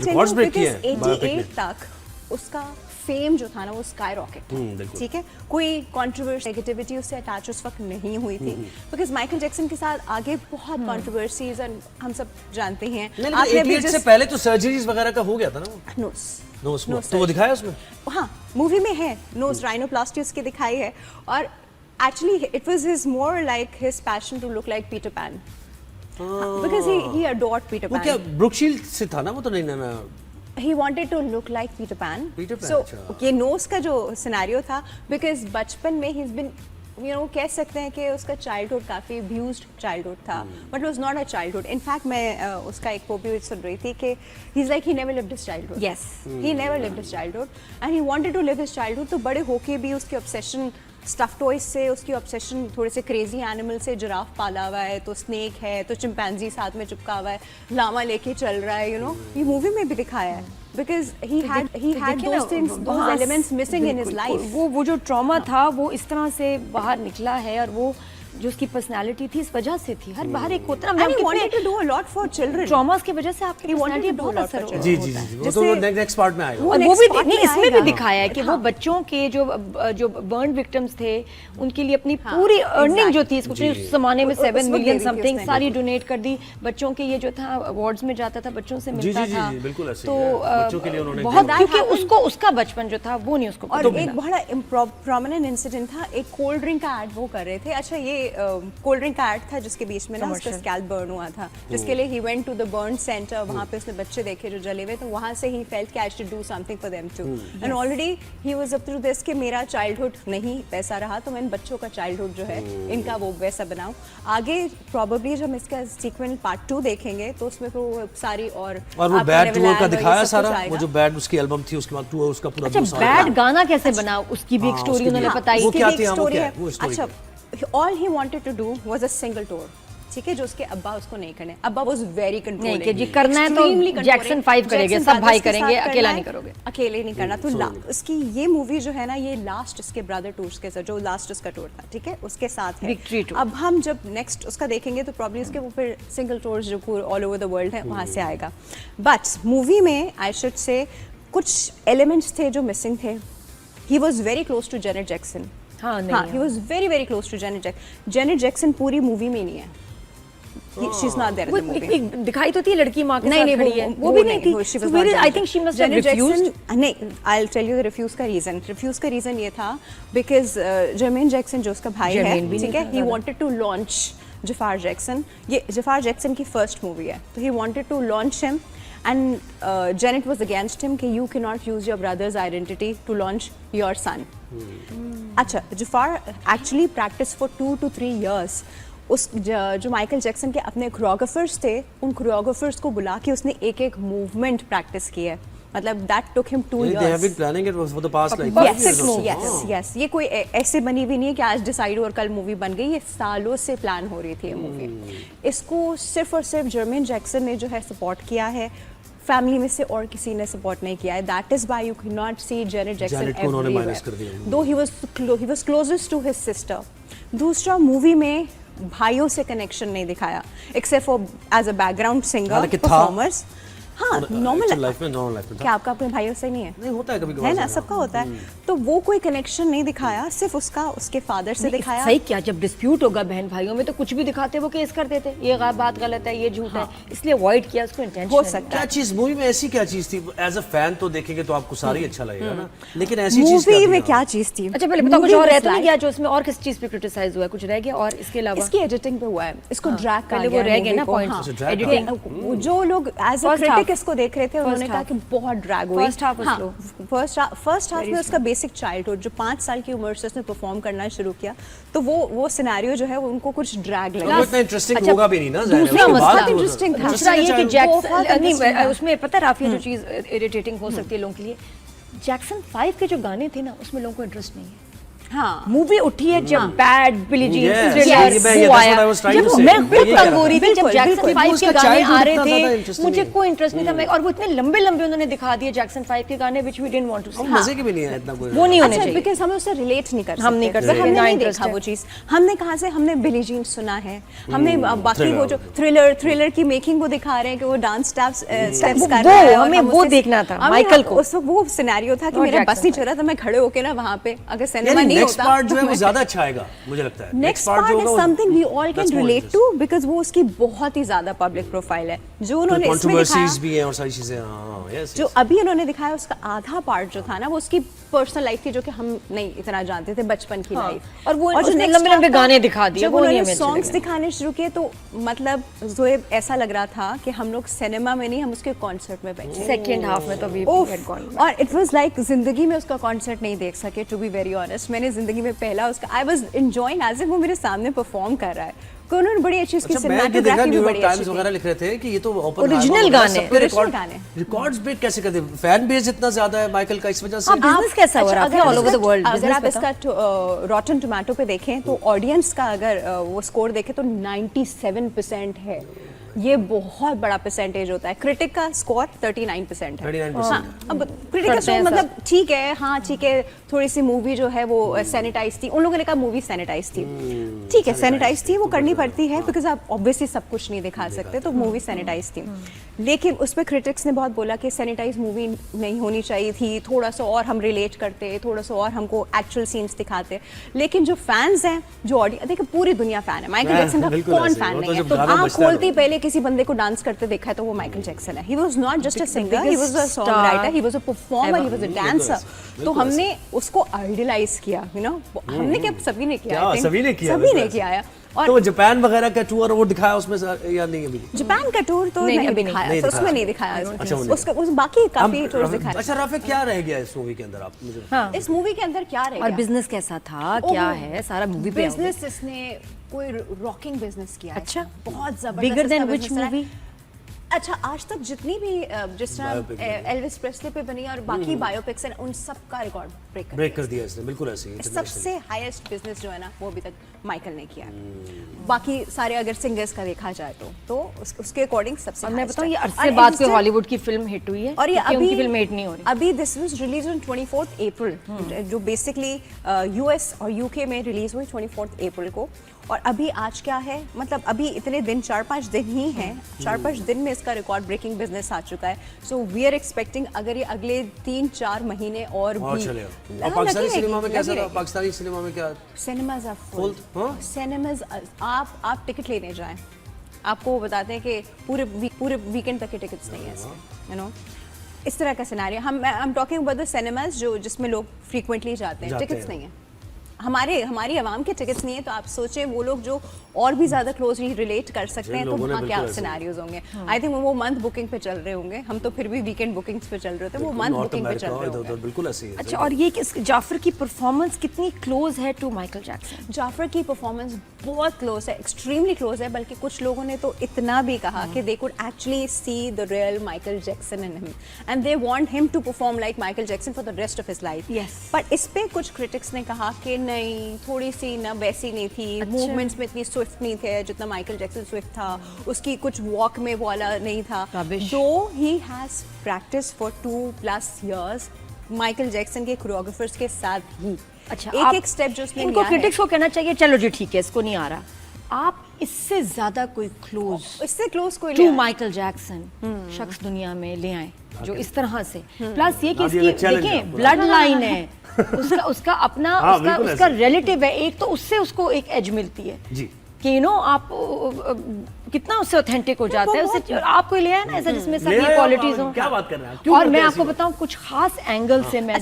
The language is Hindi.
रिकॉर्ड्स ब्रेक किए हैं 88 तक उसका फेम जो था ना वो स्काई रॉकेट, ठीक है, कोई कंट्रोवर्सी नेगेटिविटी उससे अटैच उस वक्त नहीं हुई थी, बिकॉज माइकल जैक्सन के साथ आगे बहुत कंट्रोवर्सीज हम सब जानते हैं। आपने 88 से पहले तो सर्जरीज वगैरह का हो गया था ना, नोज तो वो दिखाया उसमें, हाँ मूवी में है, नोज राइनोप्लास्टी उसकी दिखाई है, और actually it was his more like his passion to look like Peter Pan, because he adored Peter Pan. वो क्या ब्रुकशील्ड से था ना वो, तो नहीं ना, He wanted to look like Peter Pan. So अच्छा। ये नोज का जो सिनेरियो था, बिकॉज बचपन में he's been कह सकते हैं कि उसका चाइल्डहुड काफ़ी अब्यूज्ड चाइल्डहुड था, but it was not a childhood. In fact मैं उसका एक वो भी सुन रही थी कि he's like he never lived his childhood. Yes, he never lived his childhood and he wanted to live his childhood. तो बड़े होके भी उसकी ऑब्सेशन स्टफ टॉयज से, उसकी ऑब्सेशन थोड़े से क्रेजी एनिमल से, जिराफ पाला हुआ है तो स्नेक है तो चिंपैंजी साथ में चिपका हुआ है, लामा लेके चल रहा है, ये मूवी में भी दिखाया है, because he had those things, those elements missing in his life. वो जो ट्रॉमा था वो इस तरह से बाहर निकला है, और वो जो उसकी पर्सनालिटी थी इस वजह से थी, हर बाहर एक होता है, he wanted to do a lot for children. Traumas की वजह से आपकी पर्सनालिटी बहुत असर होता है। जी जी जी, वो तो नेक्स्ट पार्ट में आएगा। और वो भी नहीं, इसमें भी दिखाया है कि वो बच्चों के जो बर्न विक्टिम्स थे उनके लिए अपनी पूरी अर्निंग जो थी, उस जमाने में 7 मिलियन समथिंग सारी डोनेट कर दी, बच्चों के ये जो था अवार्ड्स में जाता था, बच्चों से मिलता था, तो बच्चों के लिए उन्होंने बहुत, क्योंकि उसको उसका बचपन जो था वो नहीं उसको। और एक बड़ा प्रोमिनेंट इंसिडेंट था, एक कोल्ड ड्रिंक का एड वो कर रहे थे, अच्छा ये कोल्ड ड्रिंक का एड था जिसके बीच में ना उसका स्कैल्प बर्न हुआ था, जिसके लिए he went to the burn centre, वहाँ पे उसने बच्चे देखे जो जले हुए, तो वहाँ से ही फेल्ट कि I should do something for them too, and already he was up to this कि मेरा चाइल्डहुड नहीं वैसा रहा, तो मैं इन बच्चों का चाइल्डहुड जो है इनका वो वैसा बनाऊं। आगे प्रॉबेबली जब हम इसका सीक्वेंट पार्ट 2 देखेंगे तो उसमें तो सारी और वो बैड टूर का दिखाया सारा, वो जो बैड उसकी एल्बम थी उसके बाद टूर उसका पूरा। अच्छा, बैड गाना कैसे बना, उसकी भी एक स्टोरी उन्होंने बताई, वो क्या थी, स्टोरी है। अच्छा, all he wanted to do was a single tour, ठीक है, जो उसके अब्बा उसको नहीं करने, अब्बा वाज वेरी कंट्रोलिंग, नहीं कि जी करना है तो जैक्सन 5 करेंगे, सब भाई करेंगे, अकेला नहीं करोगे, अकेले नहीं करना। तो उसकी ये मूवी जो है ना, ये लास्ट इसके ब्रदर टूर्स के साथ, जो लास्ट उसका टूर था, ठीक है, उसके साथ है विक्ट्री टूर। अब हम जब नेक्स्ट उसका देखेंगे तो प्रॉब्लम इसके वो फिर सिंगल टूर्स जो ऑल ओवर द वर्ल्ड है वहाँ से आएगा, बट मूवी में आई शुड से कुछ एलिमेंट्स थे जो मिसिंग थे। He was very close to Janet Jackson, हाँ, he was very very close to Janet Jackson. Janet Jackson पूरी मूवी में नहीं है, she's not there in the movie. दिखाई तो थी लड़की माँ के साथ खड़ी है, वो भी नहीं थी, she was not there. I think she must have refused. नहीं, I'll tell you the refuse का reason. Refuse का reason ये था because Jermaine Jackson जो उसका भाई है, ठीक है, he wanted to launch Jafar Jackson. ये Jafar Jackson की first movie है, तो he wanted to launch him. And Janet was against him कि you cannot use your brother's identity to launch your son. अच्छा, Jafar actually practiced for 2 to 3 years. उस जो माइकल जैक्सन के अपने कोरियोग्राफर्स थे, उन कोरियोग्राफर्स को बुला के उसने एक एक मूवमेंट प्रैक्टिस की है, मतलब that took him 2 years. They have been planning it for the past like 5 years. Yes. ये कोई ऐसे बनी भी नहीं है कि आज डिसाइड और कल मूवी बन गई, ये सालों से प्लान हो रही थी ये मूवी। इसको सिर्फ और सिर्फ जर्मेन जैक्सन ने जो है सपोर्ट किया है, फैमिली में से और किसी ने सपोर्ट नहीं किया है। That is why you can not see Janet Jackson everywhere, though he was closest to his sister. दूसरा, मूवी में भाइयों से कनेक्शन नहीं दिखाया, except for as a background singer performers. हाँ, नॉर्मल लाइफ में क्या आपका अपने भाइयों से नहीं है? नहीं होता है कभी, है ना, सबका होता है। तो वो कोई कनेक्शन नहीं दिखाया, सिर्फ उसका उसके फादर से दिखाया। सही क्या, जब डिस्प्यूट होगा बहन भाइयों में तो कुछ भी दिखाते वो केस कर देते, ये बात गलत है, ये झूठ है, इसलिए अवॉइड किया उसको, इंटेंशन हो सकता है। क्या चीज मूवी में ऐसी क्या चीज थी? एज अ फैन तो देखेंगे तो आपको सारी अच्छा लगेगा ना, लेकिन ऐसी चीज मूवी में क्या चीज थी? अच्छा पहले बताओ, कुछ और रहता नहीं गया जो उसमें, और किस चीज पे क्रिटिसाइज हुआ है, कुछ रह गया? और इसके अलावा इसकी एडिटिंग पे हुआ है, इसको ड्रैग कर वो रह गया ना पॉइंट, एडिटिंग। जो लोग एज अ क्रिटिक इसको देख रहे थे उन्होंने कहा कि बहुत ड्रैग हुई। फर्स्ट हाफ में उसका बेसिक चाइल्डहुड जो 5 साल की उम्र से उसने परफॉर्म करना शुरू किया, तो वो सिनेरियो जो है उनको कुछ ड्रैग लगा। इतना इंटरेस्टिंग होगा भी नहीं ना। दूसरा मसला इंटरेस्टिंग था, दूसरा ये कि जैक्सन, उसमें पता है राफिया जो चीज इरिटेटिंग हो सकती है लोगों के लिए, जैक्सन 5 के जो गाने थे ना उसमें लोगों को इंटरेस्ट नहीं है। हाँ। मूवी उठी है जब bad Billie Jean Yes, thriller ये मैं- वो that's what आया, I was trying जब to say. मैं खुद ये तंग हो रही थी जब बिल्कुल, जैक्सन बिल्कुल। 5 के उसका गाने childhood आ रहे इतना ज्यादा थे, interesting मुझे नहीं। कोई इंटरेस्ट नहीं था मैं, और वो इतने लंबे लंबे उन्होंने दिखा दिए जैक्सन 5 के गाने which we didn't want to see। मजे की भी नहीं है इतना कोई। वो नहीं होने अच्छा, चाहिए। बिकॉज हमें उससे रिलेट नहीं कर सकते, हम नहीं कर सकते, हमने ना नहीं interest देखा है। वो चीज। हमने कहाँ से, हमने बिली जीन सुना है, हमने बाकी thriller वो जो थ्रिलर की मेकिंग वो दिखा रहे हैं कि वो डांस स्टेप्स वो- कर रहा है, और हमें हम वो उससे- देखना था, हमें माइकल को। उस वक्त वो सिनेरियो था कि और मेरा बस जैक्सन नहीं चल रहा था, मैं खड़े होके ना वहाँ पे, अगर सिनेमा यानी नहीं नेक्स्ट होता पार्ट जो है तो वो मैं- ज्यादा अच्छा आएगा मुझे लगता है। नेक्स्ट जो पार्ट होगा इज वो- something we all that's can more relate interesting. To, because वो उसकी बहुत ही ज्यादा पब्लिक प्रोफाइल है जो उन्होंने इसमें कंट्रोवर्सीज दिखाया। भी हैं और सारी चीजें। हाँ, yes, जो yes. अभी उन्होंने दिखाया उसका आधा पार्ट जो था ना वो उसकी पर्सनल लाइफ थी, जो कि हम नहीं इतना जानते थे, बचपन की हाँ, लाइफ। और वो जो उसने next लंबे-लंबे part था, गाने दिखा दिए, जब वो नहीं उन्होंने हमें अच्छे सॉन्ग्स लगे। दिखाने शुरू किए तो मतलब जोएब ऐसा लग रहा था कि हम लोग सिनेमा में नहीं, हम उसके कॉन्सर्ट में बैठे। सेकंड हाफ में तो we उफ, had gone back। और इट वाज लाइक जिंदगी में उसका कॉन्सर्ट नहीं देख सके, टू बी वेरी ऑनेस्ट। मैंने जिंदगी में पहला उसका, I was enjoying as if वो मेरे सामने परफॉर्म कर रहा है। कि उन्होंने बड़ी अच्छी उसकी अच्छा, मैं ये देखा सिनेमेटोग्राफी भी न्यूयॉर्क बड़ी अच्छी टाइम्स थी। वगैरह लिख रहे थे कि ये तो ओपन Original गाने, original गाने। रिकॉर्ड्स ब्रेक कैसे करते हैं? फैन बेस इतना ज्यादा है माइकल का, इस वजह से। हाँ, business कैसा हो रहा है अगर ऑल ओवर द वर्ल्ड? अगर आप इसका रॉटन टोमेटो पे देखें तो ऑडियंस का अगर वो स्कोर देखें तो 97% है। ये बहुत बड़ा परसेंटेज होता है। क्रिटिक का स्कोर 39% है। 39%। हाँ, अब क्रिटिक का करते स्कोर हैं मतलब ठीक है, हाँ ठीक है, थोड़ी सी मूवी जो है वो सैनिटाइज थी, उन लोगों ने कहा मूवी सैनिटाइज थी, ठीक है सैनिटाइज थी, वो करनी पड़ती है बिकॉज आप ऑब्वियसली सब कुछ नहीं दिखा सकते, तो मूवी सैनिटाइज थी। लेकिन उस पर क्रिटिक्स ने बहुत बोला कि सैनिटाइज मूवी नहीं होनी चाहिए थी, थोड़ा सा और हम रिलेट करते, थोड़ा सा और हमको एक्चुअल सीन्स दिखाते। लेकिन जो फैंस हैं, जो ऑडियंस, देखिए पूरी दुनिया फैन है माइकल जैक्सन का, बिल्कुल कौन ऐसे, फैन वो तो नहीं है? जब तो गाना आप बजता है खोलते ही तो- पहले किसी बंदे को डांस करते देखा है तो वो माइकल जैक्सन है। He was not just a singer, he was a song writer, he was a performer, he was a dancer. तो हमने उसको आइडलाइज किया, यू नो, हमने क्या, सभी ने किया, क्या I think। सभी ने किया, सभी ने बिल्कुल किया है। तो और वो जापान वगैरह का टूर वो दिखाया उसमें या नहीं अभी? जापान का टूर तो नहीं, नहीं अभी नहीं दिखाया, नहीं तो दिखाया। उसमें नहीं दिखाया, अच्छा, वो नहीं उसका उस बाकी काफी टूर्स दिखाए। अच्छा राफे, क्या रह गया इस मूवी के अंदर आप मुझे? हाँ, इस मूवी के अंदर क्या रह और गया? बिजनेस कैसा था, क्या है सारा मूवी पे आओगे। बिजनेस इसने कोई रॉकिंग बिजनेस किया है अच्छा। इसने, बहुत जबरदस्त बिगर देन इसका विच business रहा है। मूवी? अच्छा, आज तक जितनी भी जिस Biopic तरह एल्विस प्रेस्ली पे बनी और बाकी बायोपिक्स हैं, उन सब का रिकॉर्ड ब्रेक कर दिया इसने, बिल्कुल ऐसे ही international। सबसे हाईएस्ट बिजनेस जो है ना वो अभी तक माइकल ने किया है। बाकी सारे अगर सिंगर्स का देखा जाए तो उसके अकॉर्डिंग सबसे और मैं highest बताऊं ये है। अरसे और बाद कोई instant- हॉलीवुड की फिल्म हिट हुई है और ये क्योंकि अभी उनकी फिल्म हिट नहीं हो रही। अभी this was release on 24th अप्रैल, जो बेसिकली यूएस और यूके में रिलीज हुई 24th अप्रैल को। और अभी आज क्या है, मतलब अभी इतने दिन 4-5 दिन ही हैं, 4-5 दिन में इसका रिकॉर्ड ब्रेकिंग बिजनेस आ चुका है। सो वी आर एक्सपेक्टिंग अगर ये अगले 3-4 महीने और भी चलेगा। हाँ, और पाकिस्तानी लगी सिनेमा में रहेगी, कैसा लगी था? रहेगी। पाकिस्तानी सिनेमा में क्या? सिनेमाज आर फुल, Full, हाँ? सिनेमाज आप टिकट लेने जाएं, आपको वो बताते हैं कि पूरे वीकेंड तक के टिकट्स नहीं है इसके, यू नो, इस तरह का scenario. I am talking about the cinemas जो जिसमें लोग फ्रीक्वेंटली जाते हैं, टिकट्स नहीं है। हमारी आवाम के टिकट्स नहीं है, तो आप सोचें वो लोग जो और भी ज्यादा क्लोजली रिलेट कर सकते हैं तो लोगों ने वहाँ क्या बिल्कुल ऐसे सिनेरियोज होंगे। आई थिंक वो मंथ बुकिंग पे चल रहे होंगे, हम तो फिर भी वीकेंड बुकिंग्स पे चल रहे होते, वो मंथ नॉर्थ बुकिंग पे चल अमेरिका रहे इधर होंगे। उधर बिल्कुल ऐसे ही है। अच्छा, और ये जाफर की परफॉर्मेंस कितनी क्लोज है टू माइकल जैक्सन? जाफर की परफॉर्मेंस बहुत क्लोज है, एक्सट्रीमली क्लोज है, बल्कि कुछ लोगों ने तो इतना भी कहा कि they could actually see the real Michael Jackson in him and they want him to perform like Michael Jackson for the rest of his life. Yes. पर इस पे कुछ क्रिटिक्स ने कहा कि नहीं, थोड़ी सी ना वैसी नहीं थी, अच्छा। मूवमेंट्स में इतनी स्विफ्ट नहीं थे जितना माइकल जैक्सन स्विफ्ट था, उसकी कुछ वॉक में वो वाला नहीं था। Rubbish. दो he has practice for 2+ years Michael Jackson के कोरियोग्राफर्स के साथ ही। अच्छा, एक स्टेप जो उसने इनको लिया है, क्रिटिक्स को कहना चाहिए चलो जी ठीक है, इसको नहीं आ रहा, आप इससे ज्यादा कोई क्लोज इससे क्लोज कोई टू नहीं माइकल जैक्सन शख्स दुनिया में ले आए जो इस तरह से, प्लस ये कि नादिया का इसकी challenge देखें है पूरा। ब्लड लाइन है, उसका अपना हाँ, उसका बिल्कुल उसका ऐसे। रिलेटिव है एक, तो उससे उसको एक एज मिलती है जी। कि यू नो आप कितना उससे ऑथेंटिक हो जाता है, उससे आपको ले आया ना ऐसा जिसमें ले सारी आया, क्वालिटीज हो। क्या बात कर रहे हैं आप? क्यों और करते मैं हैं आपको ऐसी बताऊं कुछ खास एंगल से मैं